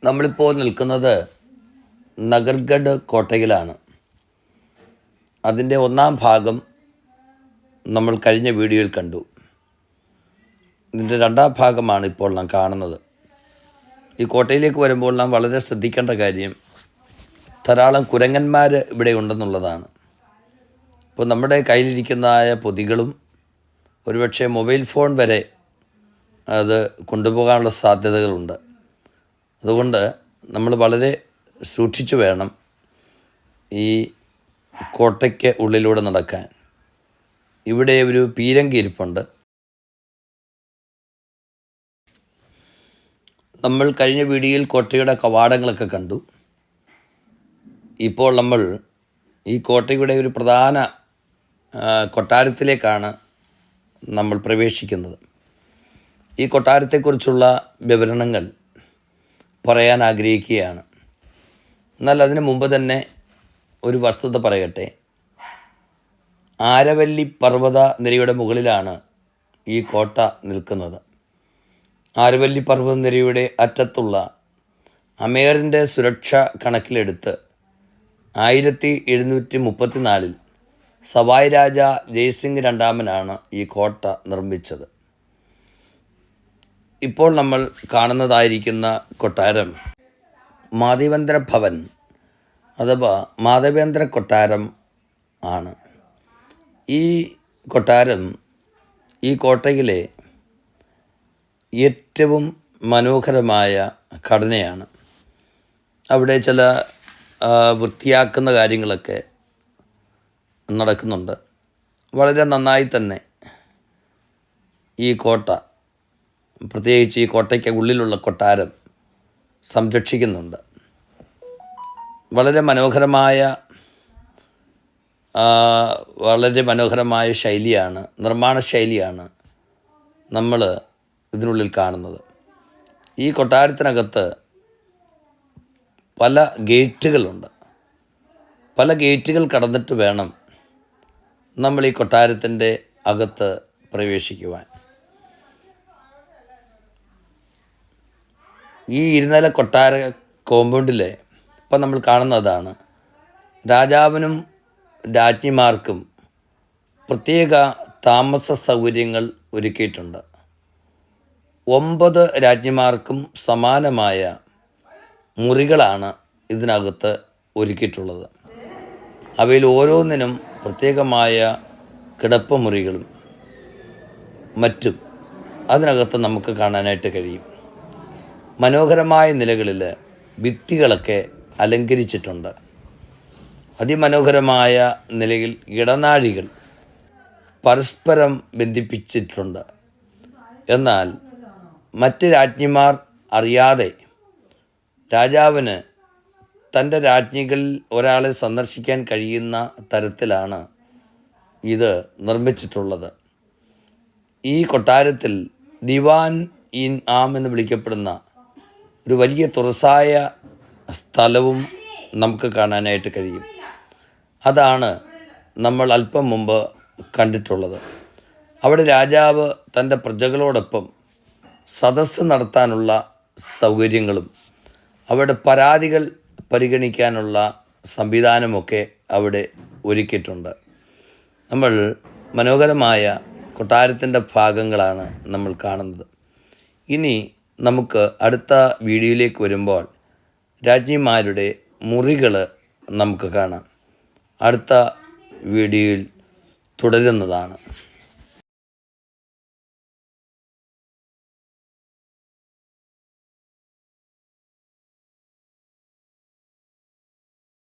നമ്മളിപ്പോൾ നിൽക്കുന്നത് നഗർഗഡ് കോട്ടയിലാണ്. അതിൻ്റെ ഒന്നാം ഭാഗം നമ്മൾ കഴിഞ്ഞ വീഡിയോയിൽ കണ്ടു. ഇതിൻ്റെ രണ്ടാം ഭാഗമാണ് ഇപ്പോൾ നാം കാണുന്നത്. ഈ കോട്ടയിലേക്ക് വരുമ്പോൾ നാം വളരെ ശ്രദ്ധിക്കേണ്ട കാര്യം ധാരാളം കുരങ്ങന്മാർ ഇവിടെ ഉണ്ടെന്നുള്ളതാണ്. ഇപ്പോൾ നമ്മുടെ കയ്യിലിരിക്കുന്നതായ പൊതികളും ഒരുപക്ഷെ മൊബൈൽ ഫോൺ വരെ അത് കൊണ്ടുപോകാനുള്ള സാധ്യതകളുണ്ട്. അതുകൊണ്ട് നമ്മൾ വളരെ സൂക്ഷിച്ചു വേണം ഈ കോട്ടയ്ക്ക് ഉള്ളിലൂടെ നടക്കാൻ. ഇവിടെ ഒരു പീരങ്കി ഇരിപ്പുണ്ട്. നമ്മൾ കഴിഞ്ഞ വീഡിയോയിൽ കോട്ടയുടെ കവാടങ്ങളൊക്കെ കണ്ടു. ഇപ്പോൾ നമ്മൾ ഈ കോട്ടയുടെ ഒരു പ്രധാന കൊട്ടാരത്തിലേക്കാണ് നമ്മൾ പ്രവേശിക്കുന്നത്. ഈ കൊട്ടാരത്തെക്കുറിച്ചുള്ള വിവരണങ്ങൾ പറയാൻ ആഗ്രഹിക്കുകയാണ്. എന്നാൽ അതിനു മുമ്പ് തന്നെ ഒരു വസ്തുത പറയട്ടെ. ആരവല്ലി പർവ്വത നിരയുടെ മുകളിലാണ് ഈ കോട്ട നിൽക്കുന്നത്. ആരവല്ലി പർവ്വത നിരയുടെ അറ്റത്തുള്ള അമേറിൻ്റെ സുരക്ഷ കണക്കിലെടുത്ത് 1734 സവായ് രാജ ജയ്സിംഗ് രണ്ടാമനാണ് ഈ കോട്ട നിർമ്മിച്ചത്. ഇപ്പോൾ നമ്മൾ കാണുന്നതായിരിക്കുന്ന കൊട്ടാരം മാധവേന്ദ്ര ഭവൻ അഥവാ മാധവേന്ദ്ര കൊട്ടാരം ആണ്. ഈ കൊട്ടാരം ഈ കോട്ടയിലെ ഏറ്റവും മനോഹരമായ ഘടനയാണ്. അവിടെ ചില വൃത്തിയാക്കുന്ന കാര്യങ്ങളൊക്കെ നടക്കുന്നുണ്ട്. വളരെ നന്നായി തന്നെ ഈ കോട്ട, പ്രത്യേകിച്ച് ഈ കോട്ടയ്ക്ക് ഉള്ളിലുള്ള കൊട്ടാരം സംരക്ഷിക്കുന്നുണ്ട്. വളരെ മനോഹരമായ ശൈലിയാണ്, നിർമ്മാണ ശൈലിയാണ് നമ്മൾ ഇതിനുള്ളിൽ കാണുന്നത്. ഈ കൊട്ടാരത്തിനകത്ത് പല ഗേറ്റുകളുണ്ട്. പല ഗേറ്റുകൾ കടന്നിട്ട് വേണം നമ്മൾ ഈ കൊട്ടാരത്തിൻ്റെ അകത്ത് പ്രവേശിക്കുവാൻ. ഈ ഇരുനില കൊട്ടാര കോമ്പൗണ്ടിൽ ഇപ്പം നമ്മൾ കാണുന്നതാണ്. രാജാവിനും രാജ്ഞിമാർക്കും പ്രത്യേക താമസ സൗകര്യങ്ങൾ ഒരുക്കിയിട്ടുണ്ട്. 9 രാജ്ഞിമാർക്കും സമാനമായ മുറികളാണ് ഇതിനകത്ത് ഒരുക്കിയിട്ടുള്ളത്. അവയിൽ ഓരോന്നിനും പ്രത്യേകമായ കിടപ്പ് മുറികളും മറ്റും അതിനകത്ത് നമുക്ക് കാണാനായിട്ട് കഴിയും. മനോഹരമായ നിലകളിൽ ഭിത്തികളൊക്കെ അലങ്കരിച്ചിട്ടുണ്ട്. അതിമനോഹരമായ നിലയിൽ ഇടനാഴികൾ പരസ്പരം ബന്ധിപ്പിച്ചിട്ടുണ്ട്. എന്നാൽ മറ്റ് രാജ്ഞിമാർ അറിയാതെ രാജാവിന് തൻ്റെ രാജ്ഞികളിൽ ഒരാളെ സന്ദർശിക്കാൻ കഴിയുന്ന തരത്തിലാണ് ഇത് നിർമ്മിച്ചിട്ടുള്ളത്. ഈ കൊട്ടാരത്തിൽ ദിവാൻ ഇൻ ആം എന്ന് വിളിക്കപ്പെടുന്ന ഒരു വലിയ തുറസായ സ്ഥലവും നമുക്ക് കാണാനായിട്ട് കഴിയും. അതാണ് നമ്മൾ അല്പം മുമ്പ് കണ്ടിട്ടുള്ളത്. അവിടെ രാജാവ് തൻ്റെ പ്രജകളോടൊപ്പം സദസ്സ് നടത്താനുള്ള സൗകര്യങ്ങളും അവിടെ പരാതികൾ പരിഗണിക്കാനുള്ള സംവിധാനമൊക്കെ അവിടെ ഒരുക്കിയിട്ടുണ്ട്. നമ്മൾ മനോഹരമായ കൊട്ടാരത്തിൻ്റെ ഭാഗങ്ങളാണ് നമ്മൾ കാണുന്നത്. ഇനി നമുക്ക് അടുത്ത വീഡിയോയിലേക്ക് വരുമ്പോൾ രാജ്ഞിമാരുടെ മുറികൾ നമുക്ക് കാണാം. അടുത്ത വീഡിയോയിൽ തുടരുന്നതാണ്.